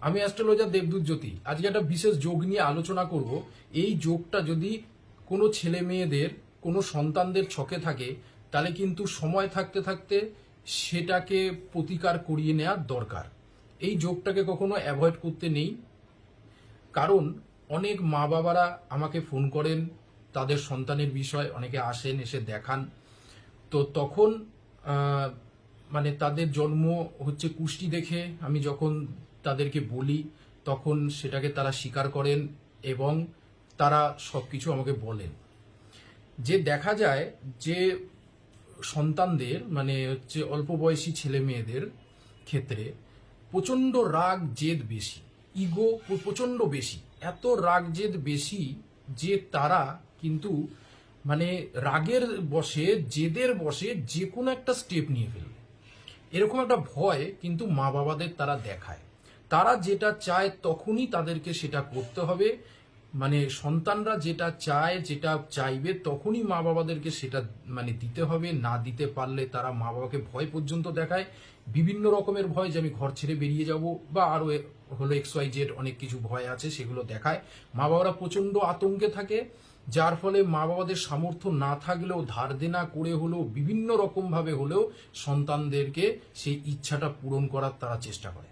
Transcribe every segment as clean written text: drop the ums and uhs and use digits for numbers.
আমি অ্যাস্ট্রোলজার দেবদূত জ্যোতি। আজকে একটা বিশেষ যোগ নিয়ে আলোচনা করব। এই যোগটা যদি কোনো ছেলে মেয়েদের, কোনো সন্তানদের ছকে থাকে, তাহলে কিন্তু সময় থাকতে থাকতে সেটাকে প্রতিকার করিয়ে নেওয়ার দরকার। এই যোগটাকে কখনো অ্যাভয়েড করতে নেই, কারণ অনেক মা বাবারা আমাকে ফোন করেন, তাদের সন্তানের বিষয় অনেকে আসেন, এসে দেখান। তো তখন মানে তাদের জন্ম হচ্ছে কুষ্টি দেখে আমি যখন তাদেরকে বলি, তখন সেটাকে তারা স্বীকার করেন এবং তারা সব কিছু আমাকে বলেন। যে দেখা যায় যে সন্তানদের মানে হচ্ছে অল্প বয়সী ছেলে মেয়েদের ক্ষেত্রে প্রচণ্ড রাগ জেদ বেশি, ইগো প্রচণ্ড বেশি, এত রাগ জেদ বেশি যে তারা কিন্তু মানে রাগের বশে, জেদের বশে যে কোনো একটা স্টেপ নিয়ে ফেলবে, এরকম একটা ভয় কিন্তু মা বাবাদের তারা দেখায়। তারা যেটা চায় তখনই তাদেরকে সেটা করতে হবে। মানে সন্তানরা যেটা চায়, যেটা চাইবে, তখনই মা বাবাদেরকে সেটা মানে দিতে হবে। না দিতে পারলে তারা মা বাবাকে ভয় পর্যন্ত দেখায়, বিভিন্ন রকমের ভয়, যে আমি ঘর ছেড়ে বেরিয়ে যাব বা আরো হলো XYZ অনেক কিছু ভয় আছে, সেগুলো দেখায়। মা বাবারা প্রচন্ড আতঙ্কে থাকে, যার ফলে মা বাবাদের সামর্থ্য না থাকলেও ধার দেনা করে হলেও বিভিন্ন রকম ভাবে হলেও সন্তানদেরকে সেই ইচ্ছাটা পূরণ করার তারা চেষ্টা করে।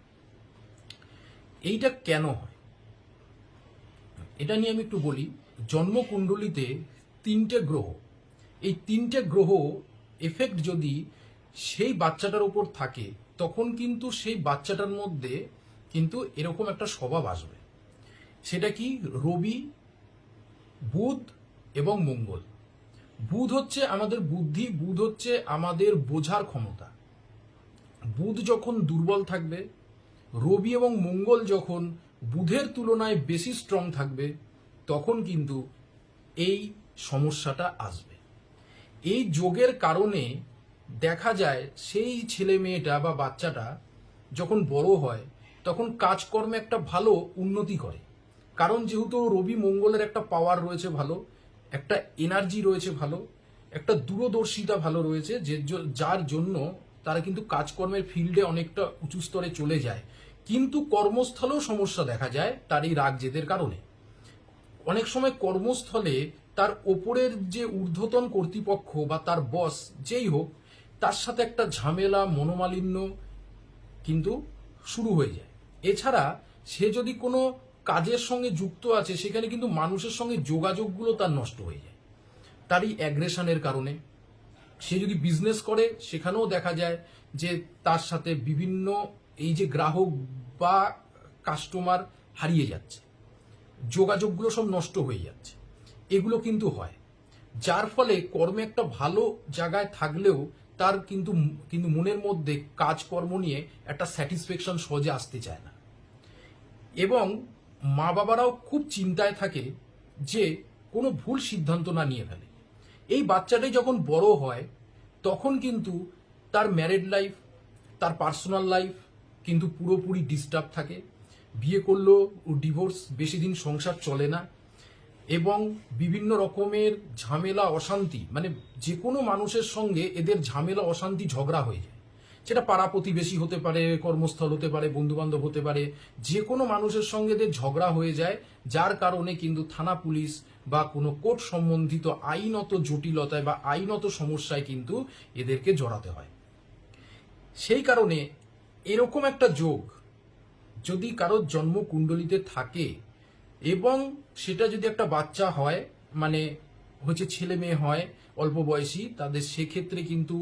এইটা কেন হয় এটা নিয়ে আমি একটু বলি। জন্মকুণ্ডলিতে 3টে গ্রহ, এই 3টে গ্রহ এফেক্ট যদি সেই বাচ্চাটার উপর থাকে, তখন কিন্তু সেই বাচ্চাটার মধ্যে কিন্তু এরকম একটা স্বভাব আসবে। সেটা কি? রবি, বুধ এবং মঙ্গল। বুধ হচ্ছে আমাদের বুদ্ধি, বুধ হচ্ছে আমাদের বোঝার ক্ষমতা। বুধ যখন দুর্বল থাকবে, রবি এবং মঙ্গল যখন বুধের তুলনায় বেশি স্ট্রং থাকবে, তখন কিন্তু এই সমস্যাটা আসবে। এই যোগের কারণে দেখা যায় সেই ছেলে মেয়েটা বা বাচ্চাটা যখন বড় হয়, তখন কাজকর্মে একটা ভালো উন্নতি করে। কারণ যেহেতু রবি মঙ্গলের একটা পাওয়ার রয়েছে ভালো, একটা এনার্জি রয়েছে ভালো, একটা দূরদর্শিতা ভালো রয়েছে, যার জন্য তারা কিন্তু কাজকর্মের ফিল্ডে অনেকটা উঁচু স্তরে চলে যায়। কিন্তু কর্মস্থলেও সমস্যা দেখা যায় তার এই রাগ জেদের কারণে। অনেক সময় কর্মস্থলে তার ওপরের যে ঊর্ধ্বতন কর্তৃপক্ষ বা তার বস যেই হোক, তার সাথে একটা ঝামেলা, মনোমালিন্য কিন্তু শুরু হয়ে যায়। এছাড়া সে যদি কোনো কাজের সঙ্গে যুক্ত আছে, সেখানে কিন্তু মানুষের সঙ্গে যোগাযোগগুলো তার নষ্ট হয়ে যায় তারই অ্যাগ্রেশনের কারণে। সে যদি বিজনেস করে, সেখানেও দেখা যায় যে তার সাথে বিভিন্ন এই যে গ্রাহক বা কাস্টমার হারিয়ে যাচ্ছে, যোগাযোগগুলো সব নষ্ট হয়ে যাচ্ছে, এগুলো কিন্তু হয়। যার ফলে কর্মে একটা ভালো জায়গায় থাকলেও তার কিন্তু কিন্তু মনের মধ্যে কাজকর্ম নিয়ে একটা স্যাটিসফ্যাকশন সহজে আসতে চায় না। এবং মা বাবারাও খুব চিন্তায় থাকে যে কোনো ভুল সিদ্ধান্ত না নিয়ে ফেলে। এই বাচ্চাটাই যখন বড় হয়, তখন কিন্তু তার ম্যারিড লাইফ, তার পার্সোনাল লাইফ কিন্তু পুরোপুরি ডিস্টার্ব থাকে। বিয়ে করলেও ডিভোর্স, বেশি দিন সংসার চলে না, এবং বিভিন্ন রকমের ঝামেলা, অশান্তি, মানে যে কোনো মানুষের সঙ্গে এদের ঝামেলা, অশান্তি, ঝগড়া হয়ে যায়। সেটা পাড়া প্রতিবেশী হতে পারে, কর্মস্থল হতে পারে, বন্ধু বান্ধব হতে পারে, যে কোনো মানুষের সঙ্গে এদের ঝগড়া হয়ে যায়, যার কারণে কিন্তু থানা পুলিশ বা কোনো কোর্ট সম্বন্ধিত আইনত জটিলতায় বা আইনত সমস্যায় কিন্তু এদেরকে জড়াতে হয়। সেই কারণে এরকম একটা যোগ যদি কারোর জন্মকুণ্ডলিতে থাকে এবং সেটা যদি একটা বাচ্চা হয়, মানে হচ্ছে ছেলে মেয়ে হয় অল্প বয়সী, তাদের সেক্ষেত্রে কিন্তু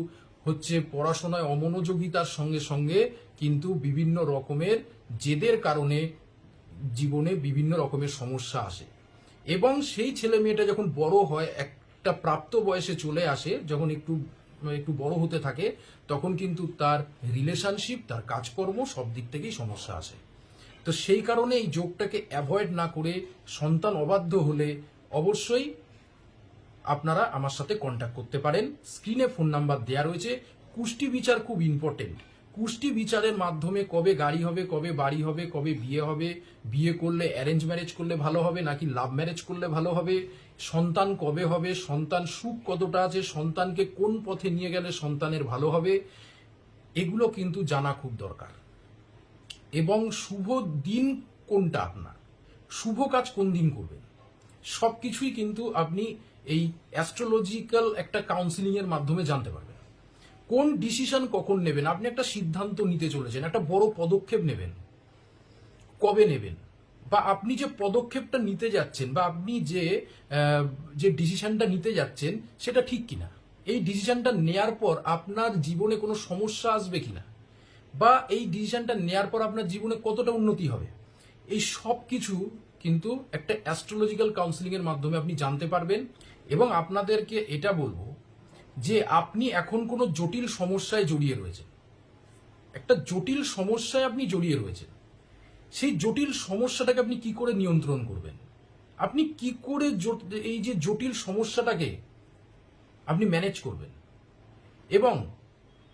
হচ্ছে পড়াশোনায় অমনোযোগিতার সঙ্গে সঙ্গে কিন্তু বিভিন্ন রকমের জেদের কারণে জীবনে বিভিন্ন রকমের সমস্যা আসে। এবং সেই ছেলে মেয়েটা যখন বড় হয়, একটা প্রাপ্ত বয়সে চলে আসে, যখন একটু একটু বড় হতে থাকে, তখন কিন্তু তার রিলেশনশিপ, তার কাজকর্ম সব দিক থেকেই সমস্যা আসে। তো সেই কারণে এই যোগটাকে অ্যাভয়েড না করে সন্তান অবাধ্য হলে অবশ্যই আপনারা আমার সাথে কন্ট্যাক্ট করতে পারেন। স্ক্রিনে ফোন নাম্বার দেওয়া রয়েছে। কুষ্টি বিচার খুব ইম্পর্টেন্ট। কুষ্টি বিচারের মাধ্যমে কবে গাড়ি হবে, কবে বাড়ি হবে, কবে বিয়ে হবে, বিয়ে করলে অ্যারেঞ্জ ম্যারেজ করলে ভালো হবে নাকি লাভ ম্যারেজ করলে ভালো হবে, সন্তান কবে হবে, সন্তান সুখ কতটা আছে, সন্তানকে কোন পথে নিয়ে গেলে সন্তানের ভালো হবে, এগুলো কিন্তু জানা খুব দরকার। এবং শুভ দিন কোনটা আপনার, শুভ কাজ কোন দিন করবেন, সব কিছুই কিন্তু আপনি এই অ্যাস্ট্রোলজিক্যাল একটা কাউন্সিলিং এর মাধ্যমে জানতে পারবেন। কোন ডিসিশন কখন নেবেন, আপনি একটা সিদ্ধান্ত নিতে চলেছেন, একটা বড় পদক্ষেপ নেবেন, কবে নেবেন, বা আপনি যে পদক্ষেপটা নিতে যাচ্ছেন বা আপনি যে ডিসিশনটা নিতে যাচ্ছেন সেটা ঠিক কিনা, এই ডিসিশনটা নেয়ার পর আপনার জীবনে কোনো সমস্যা আসবে কিনা, বা এই ডিসিশনটা নেয়ার পর আপনার জীবনে কতটা উন্নতি হবে, এই সব কিছু কিন্তু একটা অ্যাস্ট্রোলজিক্যাল কাউন্সিলিং এর মাধ্যমে আপনি জানতে পারবেন। এবং আপনাদেরকে এটা বলবো যে আপনি এখন কোনো জটিল সমস্যায় জড়িয়ে রয়েছেন, একটা জটিল সমস্যায় আপনি জড়িয়ে রয়েছেন, সেই জটিল সমস্যাটাকে আপনি কি করে নিয়ন্ত্রণ করবেন, আপনি কি করে এই যে জটিল সমস্যাটাকে আপনি ম্যানেজ করবেন, এবং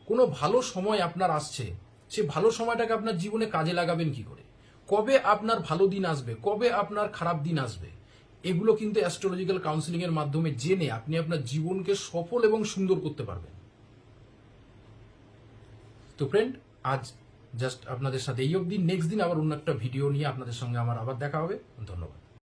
কোনো ভালো সময় আপনার আসছে, সে ভালো সময়টাকে আপনার জীবনে কাজে লাগাবেন কি করে, কবে আপনার ভালো দিন আসবে, কবে আপনার খারাপ দিন আসবে, এগুলো কিন্তু অ্যাস্ট্রোলজিক্যাল কাউন্সিলিং এর মাধ্যমে জেনে আপনি আপনার জীবনকে সফল এবং সুন্দর করতে পারবেন। তো ফ্রেন্ড, আজ জাস্ট আপনাদের সাথে এই অবধি। নেক্সট দিন আবার অন্য একটা ভিডিও নিয়ে আপনাদের সঙ্গে আমার আবার দেখা হবে। ধন্যবাদ।